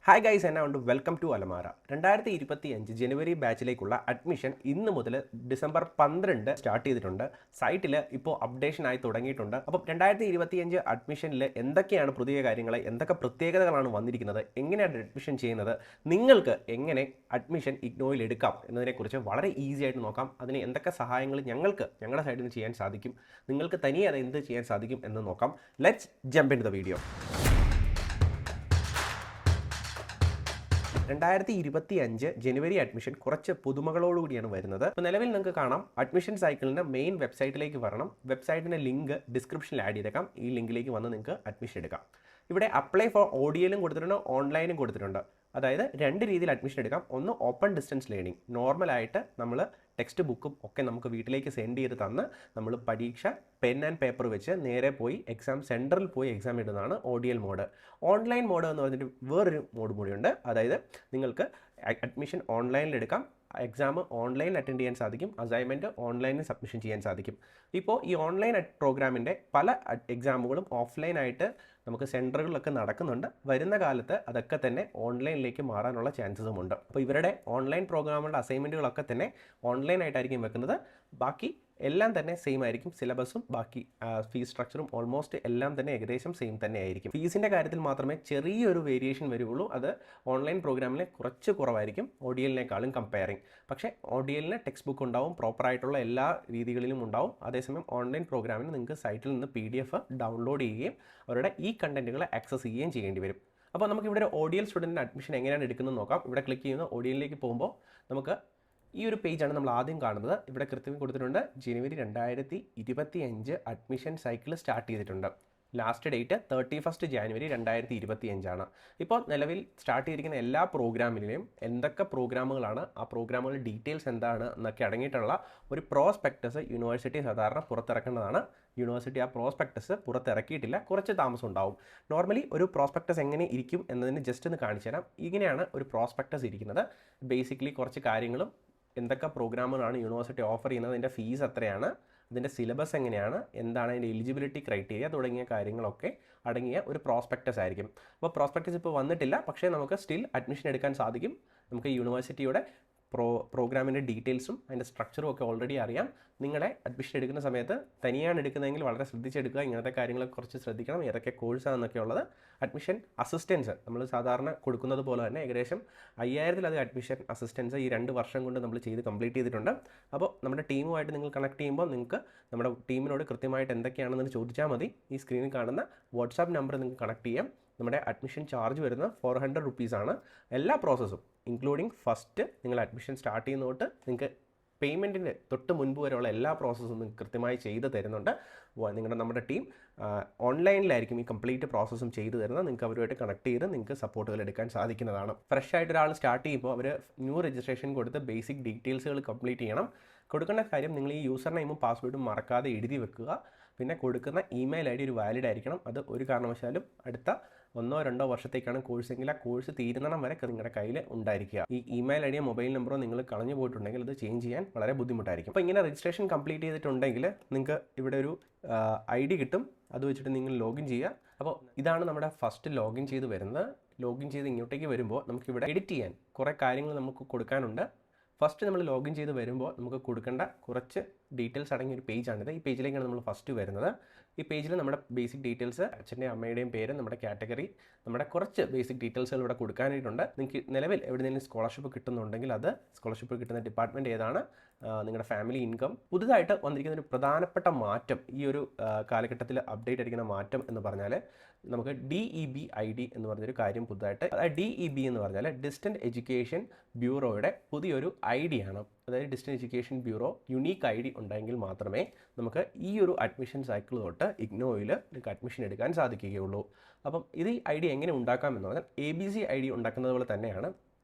Hi guys എന്നാ ഉണ്ട് welcome to അലമാര 2025 ജനുവരി ബാച്ചിലേക്കുള്ള അഡ്മിഷൻ ഇന്ന് മുതൽ ഡിസംബർ 12 സ്റ്റാർട്ട് ചെയ്തിട്ടുണ്ട്. സൈറ്റിൽ ഇപ്പോൾ അപ്ഡേഷൻ ആയി തുടങ്ങിയിട്ടുണ്ട്. അപ്പോൾ 2025 അഡ്മിഷനിൽ എന്തൊക്കെയാണ് പുതിയ കാര്യങ്ങൾ, എന്തൊക്കെ പ്രത്യേകതകളാണ് വന്നിരിക്കുന്നത്, എങ്ങനെയാണ് അഡ്മിഷൻ ചെയ്യുന്നത്, നിങ്ങൾക്ക് എങ്ങനെ അഡ്മിഷൻ ഇഗ്നോയിൽ എടുക്കാം എന്നതിനെക്കുറിച്ച് വളരെ ഈസി ആയിട്ട് നോക്കാം. അതിന് എന്തൊക്കെ സഹായങ്ങൾ ഞങ്ങളുടെ സൈഡിൽ നിന്ന് ചെയ്യാൻ സാധിക്കും, നിങ്ങൾക്ക് തനിയെ അത് എന്ത് ചെയ്യാൻ സാധിക്കും എന്ന് നോക്കാം. Let's jump in the video. 2025 January admission കുറച്ച് പുതുമകളോടുകൂടിയാണ് വരുന്നത്. ഇപ്പോൾ നിലവിൽ നിങ്ങൾക്ക് കാണാം, അഡ്മിഷൻ സൈക്കിളിൻ്റെ മെയിൻ വെബ്സൈറ്റിലേക്ക് വരണം. വെബ്സൈറ്റിൻ്റെ ലിങ്ക് ഡിസ്ക്രിപ്ഷനിൽ ആഡ് ചെയ്തേക്കാം. ഈ ലിങ്കിലേക്ക് വന്ന് നിങ്ങൾക്ക് അഡ്മിഷൻ എടുക്കാം. ഇവിടെ അപ്ലൈ ഫോർ ODLും കൊടുത്തിട്ടുണ്ട്, ഓൺലൈനും കൊടുത്തിട്ടുണ്ട്. അതായത് രണ്ട് രീതിയിൽ അഡ്മിഷൻ എടുക്കാം. ഒന്ന് ഓപ്പൺ ഡിസ്റ്റൻസ് ലേണിംഗ്, നോർമലായിട്ട് നമ്മൾ ടെക്സ്റ്റ് ബുക്കും ഒക്കെ നമുക്ക് വീട്ടിലേക്ക് സെൻഡ് ചെയ്ത് തന്ന് നമ്മൾ പരീക്ഷ പെൻ ആൻഡ് പേപ്പർ വെച്ച് നേരെ പോയി എക്സാം സെൻറ്ററിൽ പോയി എക്സാം ഇടുന്നതാണ് ODL മോഡ്. ഓൺലൈൻ മോഡ് എന്ന് പറഞ്ഞിട്ട് വേറൊരു മോഡ് കൂടിയുണ്ട്. അതായത് നിങ്ങൾക്ക് അഡ്മിഷൻ ഓൺലൈനിൽ എടുക്കാം, എക്സാം ഓൺലൈൻ അറ്റൻഡ് ചെയ്യാൻ സാധിക്കും, അസൈൻമെൻറ്റ് ഓൺലൈനിൽ സബ്മിഷൻ ചെയ്യാൻ സാധിക്കും. ഇപ്പോൾ ഈ ഓൺലൈൻ പ്രോഗ്രാമിൻ്റെ പല എക്സാമുകളും ഓഫ്ലൈനായിട്ട് നമുക്ക് സെൻറ്ററുകളിലൊക്കെ നടക്കുന്നുണ്ട്. വരുന്ന കാലത്ത് അതൊക്കെ തന്നെ ഓൺലൈനിലേക്ക് മാറാനുള്ള ചാൻസസും ഉണ്ട്. അപ്പോൾ ഇവരുടെ ഓൺലൈൻ പ്രോഗ്രാമുകളുടെ അസൈൻമെൻറ്റുകളൊക്കെ തന്നെ ഓൺലൈനായിട്ടായിരിക്കും വെക്കുന്നത്. ബാക്കി എല്ലാം തന്നെ സെയിം ആയിരിക്കും. സിലബസും ബാക്കി ഫീസ് സ്ട്രക്ചറും ഓൾമോസ്റ്റ് എല്ലാം തന്നെ ഏകദേശം സെയിം തന്നെ ആയിരിക്കും. ഫീസിൻ്റെ കാര്യത്തിൽ മാത്രമേ ചെറിയൊരു വേരിയേഷൻ വരുള്ളൂ. അത് ഓൺലൈൻ പ്രോഗ്രാമിൽ കുറച്ച് കുറവായിരിക്കും ODLനേക്കാളും കമ്പയറിങ്. പക്ഷേ ODLന് ടെക്സ്റ്റ് ബുക്ക് ഉണ്ടാവും, പ്രോപ്പറായിട്ടുള്ള എല്ലാ രീതികളിലും ഉണ്ടാവും. അതേസമയം ഓൺലൈൻ പ്രോഗ്രാമിന് നിങ്ങൾക്ക് സൈറ്റിൽ നിന്ന് PDF ഡൗൺലോഡ് ചെയ്യുകയും അവരുടെ ഈ കണ്ടൻറ്റുകളെ ആക്സസ് ചെയ്യുകയും ചെയ്യേണ്ടി വരും. അപ്പോൾ നമുക്ക് ഇവിടെ ഒരു ODL സ്റ്റുഡൻറ്റിന് അഡ്മിഷൻ എങ്ങനെയാണ് എടുക്കുന്നത് നോക്കാം. ഇവിടെ ക്ലിക്ക് ചെയ്യുന്ന ODLലേക്ക് പോകുമ്പോൾ നമുക്ക് ഈ ഒരു പേജാണ് നമ്മൾ ആദ്യം കാണുന്നത്. ഇവിടെ കൃത്യം കൊടുത്തിട്ടുണ്ട് ജനുവരി 2025 അഡ്മിഷൻ സൈക്കിൾ സ്റ്റാർട്ട് ചെയ്തിട്ടുണ്ട്. ലാസ്റ്റ് ഡേറ്റ് 31 ജാനുവരി 2025 ഇപ്പോൾ നിലവിൽ സ്റ്റാർട്ട് ചെയ്തിരിക്കുന്ന എല്ലാ പ്രോഗ്രാമിലെയും എന്തൊക്കെ പ്രോഗ്രാമുകളാണ്, ആ പ്രോഗ്രാമുകളുടെ ഡീറ്റെയിൽസ് എന്താണ് എന്നൊക്കെ അടങ്ങിയിട്ടുള്ള ഒരു പ്രോസ്പെക്ടസ് യൂണിവേഴ്സിറ്റി സാധാരണ പുറത്തിറക്കേണ്ടതാണ്. യൂണിവേഴ്സിറ്റി ആ പ്രോസ്പെക്ടസ് പുറത്തിറക്കിയിട്ടില്ല, കുറച്ച് താമസം ഉണ്ടാവും. നോർമലി ഒരു പ്രോസ്പെക്ടസ് എങ്ങനെ ഇരിക്കും എന്നതിന് ജസ്റ്റ് ഒന്ന് കാണിച്ചു തരാം. ഇങ്ങനെയാണ് ഒരു പ്രോസ്പെക്ടസ് ഇരിക്കുന്നത്. ബേസിക്കലി കുറച്ച് കാര്യങ്ങളും എന്തൊക്കെ പ്രോഗ്രാമുകളാണ് യൂണിവേഴ്സിറ്റി ഓഫർ ചെയ്യുന്നത്, അതിൻ്റെ ഫീസ് എത്രയാണ്, അതിൻ്റെ സിലബസ് എങ്ങനെയാണ്, എന്താണ് അതിൻ്റെ എലിജിബിലിറ്റി ക്രൈറ്റീരിയ തുടങ്ങിയ കാര്യങ്ങളൊക്കെ അടങ്ങിയ ഒരു പ്രോസ്പെക്ടസ് ആയിരിക്കും. അപ്പോൾ പ്രോസ്പെക്ടസ് ഇപ്പോൾ വന്നിട്ടില്ല, പക്ഷേ നമുക്ക് സ്റ്റിൽ അഡ്മിഷൻ എടുക്കാൻ സാധിക്കും. നമുക്ക് യൂണിവേഴ്സിറ്റിയുടെ പ്രോഗ്രാമിൻ്റെ ഡീറ്റെയിൽസും അതിൻ്റെ സ്ട്രക്ചറും ഒക്കെ ഓൾറെഡി അറിയാം. നിങ്ങളെ അഡ്മിഷൻ എടുക്കുന്ന സമയത്ത് തനിയാണ് എടുക്കുന്നതെങ്കിൽ വളരെ ശ്രദ്ധിച്ചെടുക്കുക. ഇങ്ങനത്തെ കാര്യങ്ങളൊക്കെ കുറച്ച് ശ്രദ്ധിക്കണം, ഏതൊക്കെ കോഴ്സാണെന്നൊക്കെ ഉള്ളത്. അഡ്മിഷൻ അസിസ്റ്റൻസ് നമ്മൾ സാധാരണ കൊടുക്കുന്നത് പോലെ തന്നെ ഏകദേശം 5000-ലധികം അഡ്മിഷൻ അസിസ്റ്റൻസ് ഈ 2 വർഷം കൊണ്ട് നമ്മൾ ചെയ്ത് കംപ്ലീറ്റ് ചെയ്തിട്ടുണ്ട്. അപ്പോൾ നമ്മുടെ ടീമുമായിട്ട് നിങ്ങൾ കണക്ട് ചെയ്യുമ്പോൾ നിങ്ങൾക്ക് നമ്മുടെ ടീമിനോട് കൃത്യമായിട്ട് എന്തൊക്കെയാണെന്ന് ചോദിച്ചാൽ മതി. ഈ സ്ക്രീനിൽ കാണുന്ന വാട്സാപ്പ് നമ്പർ നിങ്ങൾക്ക് കണക്ട് ചെയ്യാം. നമ്മുടെ അഡ്മിഷൻ ചാർജ് വരുന്നത് 400 റുപ്പീസാണ്. എല്ലാ പ്രോസസ്സും ഇൻക്ലൂഡിങ് ഫസ്റ്റ് നിങ്ങൾ അഡ്മിഷൻ സ്റ്റാർട്ട് ചെയ്യുന്ന തൊട്ട് നിങ്ങൾക്ക് പേയ്മെൻറ്റിൻ്റെ തൊട്ട് മുൻപ് വരെയുള്ള എല്ലാ പ്രോസസ്സും നിങ്ങൾക്ക് കൃത്യമായി ചെയ്ത് തരുന്നുണ്ട്. നമ്മുടെ ടീം ഓൺലൈനിലായിരിക്കും ഈ കംപ്ലീറ്റ് പ്രോസസ്സും ചെയ്തു തരുന്നത്. നിങ്ങൾക്ക് അവരുമായിട്ട് കണക്ട് ചെയ്ത് നിങ്ങൾക്ക് സപ്പോർട്ടുകൾ എടുക്കാൻ സാധിക്കുന്നതാണ്. ഫ്രഷ് ആയിട്ട് ഒരാൾ സ്റ്റാർട്ട് ചെയ്യുമ്പോൾ അവർ ന്യൂ രജിസ്ട്രേഷൻ കൊടുത്ത് ബേസിക് ഡീറ്റെയിൽസുകൾ കംപ്ലീറ്റ് ചെയ്യണം. കൊടുക്കേണ്ട കാര്യം, നിങ്ങൾ ഈ യൂസർ നെയിമും പാസ്വേഡും മറക്കാതെ എഴുതി വെക്കുക. പിന്നെ കൊടുക്കുന്ന ഇമെയിൽ ID ഒരു വാലിഡ് ആയിരിക്കണം. അത് ഒരു കാരണവശാലും അടുത്ത 1-2 വർഷത്തേക്കാണ് കോഴ്സെങ്കിൽ ആ കോഴ്സ് തീരുന്നിടം വരെ നിങ്ങളുടെ കയ്യിൽ ഉണ്ടായിരിക്കുക. ഈ ഇമെയിൽ ID മൊബൈൽ നമ്പറോ നിങ്ങൾ കളഞ്ഞു പോയിട്ടുണ്ടെങ്കിൽ അത് ചേഞ്ച് ചെയ്യാൻ വളരെ ബുദ്ധിമുട്ടായിരിക്കും. അപ്പോൾ ഇങ്ങനെ രജിസ്ട്രേഷൻ കംപ്ലീറ്റ് ചെയ്തിട്ടുണ്ടെങ്കിൽ നിങ്ങൾക്ക് ഇവിടെ ഒരു ID കിട്ടും. അത് വെച്ചിട്ട് നിങ്ങൾ ലോഗിൻ ചെയ്യുക. അപ്പോൾ ഇതാണ് നമ്മുടെ ഫസ്റ്റ് ലോഗിൻ ചെയ്ത് വരുന്നത്. ലോഗിൻ ചെയ്ത് ഇങ്ങോട്ടേക്ക് വരുമ്പോൾ നമുക്കിവിടെ എഡിറ്റ് ചെയ്യാൻ കുറേ കാര്യങ്ങൾ നമുക്ക് കൊടുക്കാനുണ്ട്. ഫസ്റ്റ് നമ്മൾ ലോഗിൻ ചെയ്ത് വരുമ്പോൾ നമുക്ക് കൊടുക്കേണ്ട കുറച്ച് ഡീറ്റെയിൽസ് അടങ്ങിയ ഒരു പേജാണിത്. ഈ പേജിലേക്കാണ് നമ്മൾ ഫസ്റ്റ് വരുന്നത്. ഈ പേജിൽ നമ്മുടെ ബേസിക് ഡീറ്റെയിൽസ്, അച്ഛൻ്റെയും അമ്മയുടെയും പേര്, നമ്മുടെ കാറ്റഗറി, നമ്മുടെ കുറച്ച് ബേസിക് ഡീറ്റെയിൽസുകൾ ഇവിടെ കൊടുക്കാനായിട്ടുണ്ട്. നിങ്ങൾക്ക് നിലവിൽ എവിടെയെങ്കിലും സ്കോളർഷിപ്പ് കിട്ടുന്നുണ്ടെങ്കിൽ അത് സ്കോളർഷിപ്പ് കിട്ടുന്ന ഡിപ്പാർട്ട്മെൻറ്റ് ഏതാണ്, നിങ്ങളുടെ ഫാമിലി ഇൻകം. പുതുതായിട്ട് വന്നിരിക്കുന്ന ഒരു പ്രധാനപ്പെട്ട മാറ്റം, ഈ ഒരു കാലഘട്ടത്തിൽ അപ്ഡേറ്റ് അടിക്കുന്ന മാറ്റം എന്ന് പറഞ്ഞാൽ നമുക്ക് DEB ID എന്ന് പറഞ്ഞൊരു കാര്യം പുതുതായിട്ട്, അതായത് DEB എന്ന് പറഞ്ഞാൽ ഡിസ്റ്റൻറ്റ് എഡ്യൂക്കേഷൻ ബ്യൂറോയുടെ പുതിയൊരു ID ആണ്. അതായത് distant education bureau unique ID ഉണ്ടെങ്കിൽ മാത്രമേ നമുക്ക് ഈ ഒരു അഡ്മിഷൻ സൈക്കിൾ തൊട്ട് ഇഗ്നോയിൽ നിങ്ങൾക്ക് അഡ്മിഷൻ എടുക്കാൻ സാധിക്കുകയുള്ളൂ. അപ്പം ഇത് ID എങ്ങനെ ഉണ്ടാക്കാമെന്ന് പറഞ്ഞാൽ ABC ID ഉണ്ടാക്കുന്നത് പോലെ തന്നെയാണ്.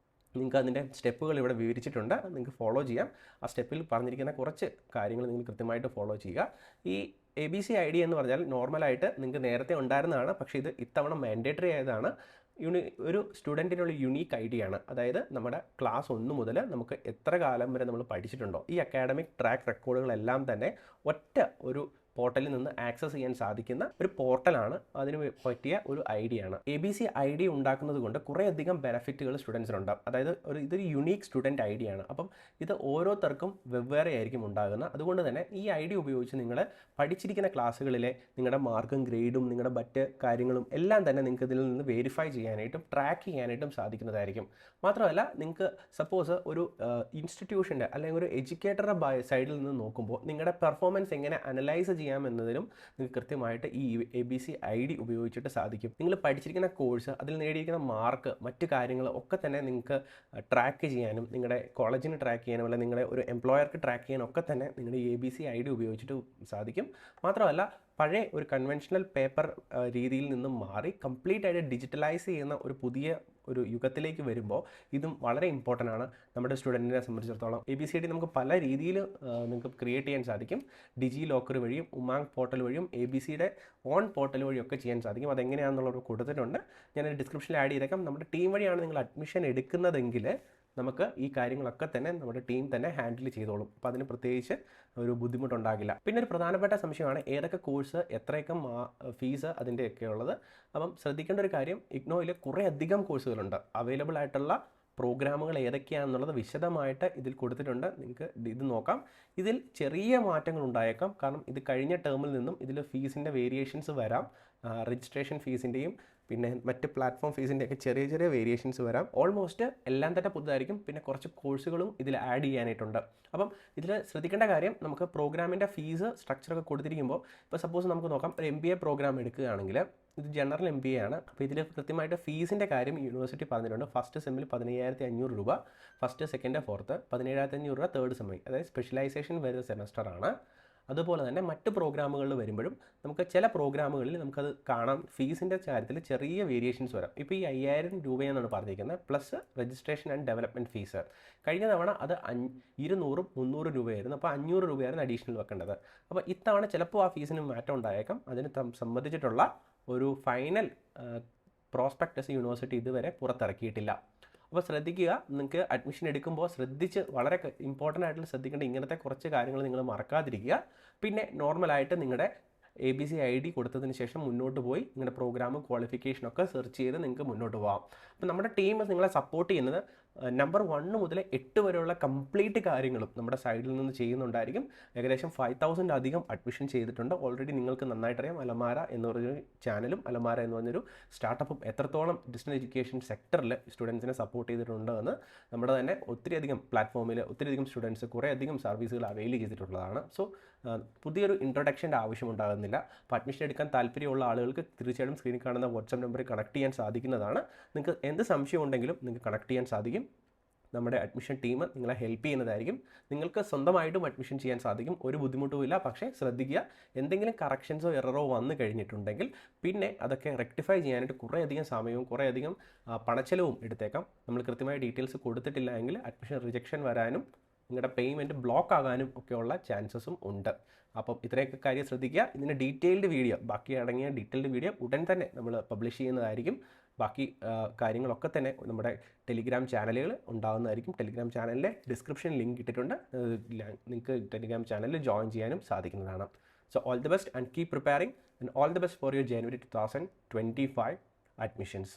നിങ്ങൾക്ക് അതിൻ്റെ സ്റ്റെപ്പുകൾ ഇവിടെ വിവരിച്ചിട്ടുണ്ട്, നിങ്ങൾക്ക് ഫോളോ ചെയ്യാം. ആ സ്റ്റെപ്പിൽ പറഞ്ഞിരിക്കുന്ന കുറച്ച് കാര്യങ്ങൾ നിങ്ങൾ കൃത്യമായിട്ട് ഫോളോ ചെയ്യുക. ഈ ABC ID എന്ന് പറഞ്ഞാൽ നോർമലായിട്ട് നിങ്ങൾക്ക് നേരത്തെ ഉണ്ടായിരുന്നതാണ്, പക്ഷേ ഇത് ഇത്തവണ മാൻഡേറ്ററി ആയതാണ്. ഒരു സ്റ്റുഡൻറ്റിനുള്ള യുണീക്ക് ID ആണ്. അതായത് നമ്മുടെ ക്ലാസ് 1 മുതൽ നമുക്ക് എത്ര കാലം വരെ നമ്മൾ പഠിച്ചിട്ടുണ്ടോ ഈ അക്കാഡമിക് ട്രാക്ക് റെക്കോർഡുകളെല്ലാം തന്നെ ഒറ്റ ഒരു പോർട്ടലിൽ നിന്ന് ആക്സസ് ചെയ്യാൻ സാധിക്കുന്ന ഒരു പോർട്ടലാണ്. അതിന് പറ്റിയ ഒരു ഐഡിയ ആണ്. ABC ID ഉണ്ടാക്കുന്നത് കൊണ്ട് കുറേയധികം ബെനിഫിറ്റുകൾ സ്റ്റുഡൻസിനുണ്ടാകും. അതായത് ഇതൊരു യുണീക്ക് സ്റ്റുഡൻറ്റ് ID ആണ്. അപ്പം ഇത് ഓരോരുത്തർക്കും വെവ്വേറെ ആയിരിക്കും ഉണ്ടാകുന്നത്. അതുകൊണ്ട് തന്നെ ഈ ID ഉപയോഗിച്ച് നിങ്ങൾ പഠിച്ചിരിക്കുന്ന ക്ലാസ്സുകളിലെ നിങ്ങളുടെ മാർക്കും ഗ്രേഡും നിങ്ങളുടെ മറ്റ് കാര്യങ്ങളും എല്ലാം തന്നെ നിങ്ങൾക്ക് ഇതിൽ നിന്ന് വെരിഫൈ ചെയ്യാനായിട്ടും ട്രാക്ക് ചെയ്യാനായിട്ടും സാധിക്കുന്നതായിരിക്കും. മാത്രമല്ല, നിങ്ങൾക്ക് സപ്പോസ് ഒരു ഇൻസ്റ്റിറ്റ്യൂഷൻ്റെ അല്ലെങ്കിൽ ഒരു എഡ്യൂക്കേറ്ററുടെ സൈഡിൽ നിന്ന് നോക്കുമ്പോൾ നിങ്ങളുടെ പെർഫോമൻസ് എങ്ങനെ അനലൈസ് ചെയ്യാമെന്നതിനും നിങ്ങൾക്ക് കൃത്യമായിട്ട് ഈ ABC ID ഉപയോഗിച്ചിട്ട് സാധിക്കും. നിങ്ങൾ പഠിച്ചിരിക്കുന്ന കോഴ്സ്, അതിൽ നേടിയിരിക്കുന്ന മാർക്ക്, മറ്റു കാര്യങ്ങൾ ഒക്കെ തന്നെ നിങ്ങൾക്ക് ട്രാക്ക് ചെയ്യാനും നിങ്ങളുടെ കോളേജിന് ട്രാക്ക് ചെയ്യാനും അല്ലെങ്കിൽ നിങ്ങളുടെ ഒരു എംപ്ലോയർക്ക് ട്രാക്ക് ചെയ്യാനും ഒക്കെ തന്നെ നിങ്ങളുടെ ABC ID ഉപയോഗിച്ചിട്ട് സാധിക്കും. മാത്രമല്ല, പഴയ ഒരു കൺവെൻഷണൽ പേപ്പർ രീതിയിൽ നിന്നും മാറി കംപ്ലീറ്റ് ആയിട്ട് ഡിജിറ്റലൈസ് ചെയ്യുന്ന ഒരു പുതിയ ഒരു യുഗത്തിലേക്ക് വരുമ്പോൾ ഇതും വളരെ ഇമ്പോർട്ടൻ്റ് ആണ് നമ്മുടെ സ്റ്റുഡൻറ്റിനെ സംബന്ധിച്ചിടത്തോളം. ABCD നമുക്ക് പല രീതിയിൽ നിങ്ങൾക്ക് ക്രിയേറ്റ് ചെയ്യാൻ സാധിക്കും. ഡിജി ലോക്കർ വഴിയും ഉമാങ് പോർട്ടൽ വഴിയും ABCയുടെ ഓൺ പോർട്ടൽ വഴിയൊക്കെ ചെയ്യാൻ സാധിക്കും. അതെങ്ങനെയാണെന്നുള്ളത് കൊടുത്തിട്ടുണ്ട്. ഞാൻ ഡിസ്ക്രിപ്ഷനിൽ ആഡ് ചെയ്തേക്കാം. നമ്മുടെ ടീം വഴിയാണ് നിങ്ങൾ അഡ്മിഷൻ എടുക്കുന്നതെങ്കിൽ നമുക്ക് ഈ കാര്യങ്ങളൊക്കെ തന്നെ നമ്മുടെ ടീം തന്നെ ഹാൻഡിൽ ചെയ്തോളും. അപ്പോൾ അതിന് പ്രത്യേകിച്ച് ഒരു ബുദ്ധിമുട്ടുണ്ടാകില്ല. പിന്നെ ഒരു പ്രധാനപ്പെട്ട സംശയമാണ് ഏതൊക്കെ കോഴ്സ്, എത്രയൊക്കെ ഫീസ്, അതിൻ്റെയൊക്കെ ഉള്ളത്. അപ്പം ശ്രദ്ധിക്കേണ്ട ഒരു കാര്യം, ഇഗ്നോയിൽ കുറേ അധികം കോഴ്സുകളുണ്ട്. അവൈലബിൾ ആയിട്ടുള്ള പ്രോഗ്രാമുകൾ ഏതൊക്കെയാണെന്നുള്ളത് വിശദമായിട്ട് ഇതിൽ കൊടുത്തിട്ടുണ്ട്. നിങ്ങൾക്ക് ഇത് നോക്കാം. ഇതിൽ ചെറിയ മാറ്റങ്ങൾ ഉണ്ടായേക്കാം. കാരണം ഇത് കഴിഞ്ഞ ടേമിൽ നിന്നും ഇതിൽ ഫീസിൻ്റെ വേരിയേഷൻസ് വരാം. രജിസ്ട്രേഷൻ ഫീസിൻ്റെയും പിന്നെ മറ്റ് പ്ലാറ്റ്ഫോം ഫീസിൻ്റെയൊക്കെ ചെറിയ ചെറിയ വേരിയേഷൻസ് വരാം. ഓൾമോസ്റ്റ് എല്ലാം തന്നെ പുതുതായിരിക്കും. പിന്നെ കുറച്ച് കോഴ്സുകളും ഇതിൽ ആഡ് ചെയ്യാനായിട്ടുണ്ട്. അപ്പം ഇതിൽ ശ്രദ്ധിക്കേണ്ട കാര്യം, നമുക്ക് പ്രോഗ്രാമിൻ്റെ ഫീസ് സ്ട്രക്ചറൊക്കെ കൊടുത്തിരിക്കുമ്പോൾ ഇപ്പോൾ സപ്പോസ് നമുക്ക് നോക്കാം, ഒരു MBA പ്രോഗ്രാം എടുക്കുകയാണെങ്കിൽ ഇത് ജനറൽ MBA ആണ്. അപ്പോൾ ഇതിൽ കൃത്യമായിട്ട് ഫീസിൻ്റെ കാര്യം യൂണിവേഴ്സിറ്റി പറഞ്ഞിട്ടുണ്ട്. ഫസ്റ്റ് സെമ്മിൽ 15,500 രൂപ, ഫസ്റ്റ് സെക്കൻഡ് ഫോർത്ത് 17,500 രൂപ, തേർഡ് സെമ്മിൽ, അതായത് സ്പെഷ്യലൈസേഷൻ വരുന്ന സെമസ്റ്ററാണ്. അതുപോലെ തന്നെ മറ്റ് പ്രോഗ്രാമുകളിൽ വരുമ്പോഴും നമുക്ക് ചില പ്രോഗ്രാമുകളിൽ നമുക്കത് കാണാം, ഫീസിൻ്റെ കാര്യത്തിൽ ചെറിയ വേരിയേഷൻസ് വരാം. ഇപ്പോൾ ഈ 5,000 രൂപയെന്നാണ് പറഞ്ഞിരിക്കുന്നത്, plus registration and development fees. കഴിഞ്ഞ തവണ അത് 200 300 രൂപയായിരുന്നു. അപ്പോൾ 500 രൂപയായിരുന്നു അഡീഷണൽ വെക്കേണ്ടത്. അപ്പോൾ ഇത്തവണ ചിലപ്പോൾ ആ ഫീസിന് മാറ്റം ഉണ്ടായേക്കാം. അതിന് സംബന്ധിച്ചിട്ടുള്ള ഒരു ഫൈനൽ പ്രോസ്പെക്ടസ് യൂണിവേഴ്സിറ്റി ഇതുവരെ പുറത്തിറക്കിയിട്ടില്ല. അപ്പോൾ ശ്രദ്ധിക്കുക, നിങ്ങൾക്ക് അഡ്മിഷൻ എടുക്കുമ്പോൾ ശ്രദ്ധിച്ച് വളരെ ഇമ്പോർട്ടൻ്റ് ആയിട്ടുള്ള ശ്രദ്ധിക്കേണ്ട ഇങ്ങനത്തെ കുറച്ച് കാര്യങ്ങൾ നിങ്ങൾ മറക്കാതിരിക്കുക. പിന്നെ നോർമലായിട്ട് നിങ്ങളുടെ ABC ID കൊടുത്തതിന് ശേഷം മുന്നോട്ട് പോയി നിങ്ങളുടെ പ്രോഗ്രാമും ക്വാളിഫിക്കേഷനൊക്കെ സെർച്ച് ചെയ്ത് നിങ്ങൾക്ക് മുന്നോട്ട് പോകാം. അപ്പോൾ നമ്മുടെ ടീം നിങ്ങളെ സപ്പോർട്ട് ചെയ്യുന്നത് നമ്പർ 1 മുതൽ 8 വരെയുള്ള കംപ്ലീറ്റ് കാര്യങ്ങളും നമ്മുടെ സൈഡിൽ നിന്ന് ചെയ്യുന്നുണ്ടായിരിക്കും. ഏകദേശം 5,000 അധികം അഡ്മിഷൻ ചെയ്തിട്ടുണ്ട്. ഓൾറെഡി നിങ്ങൾക്ക് നന്നായിട്ടറിയാം അലമാര എന്ന് പറഞ്ഞൊരു ചാനലും അലമാര എന്ന് പറഞ്ഞൊരു സ്റ്റാർട്ടപ്പും എത്രത്തോളം ഡിസ്റ്റൻസ് എഡ്യൂക്കേഷൻ സെക്ടറിൽ സ്റ്റുഡൻസിനെ സപ്പോർട്ട് ചെയ്തിട്ടുണ്ട് എന്ന് നമ്മുടെ തന്നെ ഒത്തിരിയധികം പ്ലാറ്റ്ഫോമിൽ ഒത്തിരിയധികം സ്റ്റുഡൻസ് കുറേയധികം സർവീസുകൾ അവൈൽ ചെയ്തിട്ടുള്ളതാണ്. സോ പുതിയൊരു ഇൻട്രൊഡക്ഷൻ്റെ ആവശ്യമുണ്ടാകുന്നില്ല. അപ്പോൾ അഡ്മിഷൻ എടുക്കാൻ താല്പര്യമുള്ള ആളുകൾക്ക് തീർച്ചയായിട്ടും സ്ക്രീനിൽ കാണുന്ന വാട്സാപ്പ് നമ്പറിൽ കണക്ട് ചെയ്യാൻ സാധിക്കുന്നതാണ്. നിങ്ങൾക്ക് എന്ത് സംശയം ഉണ്ടെങ്കിലും നിങ്ങൾക്ക് കണക്ട് ചെയ്യാൻ സാധിക്കും. നമ്മുടെ അഡ്മിഷൻ ടീം നിങ്ങളെ ഹെൽപ്പ് ചെയ്യുന്നതായിരിക്കും. നിങ്ങൾക്ക് സ്വന്തമായിട്ടും അഡ്മിഷൻ ചെയ്യാൻ സാധിക്കും, ഒരു ബുദ്ധിമുട്ടുമില്ല. പക്ഷേ ശ്രദ്ധിക്കുക, എന്തെങ്കിലും കറക്ഷൻസോ എററോ വന്നു കഴിഞ്ഞിട്ടുണ്ടെങ്കിൽ പിന്നെ അതൊക്കെ റെക്ടിഫൈ ചെയ്യാനായിട്ട് കുറേയധികം സമയവും കുറേയധികം പണച്ചെലവും എടുത്തേക്കാം. നമ്മൾ കൃത്യമായ ഡീറ്റെയിൽസ് കൊടുത്തിട്ടില്ല എങ്കിൽ അഡ്മിഷൻ റിജക്ഷൻ വരാനും നിങ്ങളുടെ പേയ്മെൻറ്റ് ബ്ലോക്ക് ആകാനും ഒക്കെയുള്ള ചാൻസസും ഉണ്ട്. അപ്പം ഇത്രയൊക്കെ കാര്യം ശ്രദ്ധിക്കുക. ഇതിൻ്റെ ഡീറ്റെയിൽഡ് വീഡിയോ, ബാക്കി അടങ്ങിയ ഡീറ്റെയിൽഡ് വീഡിയോ ഉടൻ തന്നെ നമ്മൾ പബ്ലിഷ് ചെയ്യുന്നതായിരിക്കും. ബാക്കി കാര്യങ്ങളൊക്കെ തന്നെ നമ്മുടെ ടെലിഗ്രാം ചാനലുകൾ ഉണ്ടാകുന്നതായിരിക്കും. ടെലിഗ്രാം ചാനലിലെ ഡിസ്ക്രിപ്ഷൻ ലിങ്ക് ഇട്ടിട്ടുണ്ട്. നിങ്ങൾക്ക് ടെലിഗ്രാം ചാനലിൽ ജോയിൻ ചെയ്യാനും സാധിക്കുന്നതാണ്. So all the best and keep preparing and all the best for your January 2025 admissions.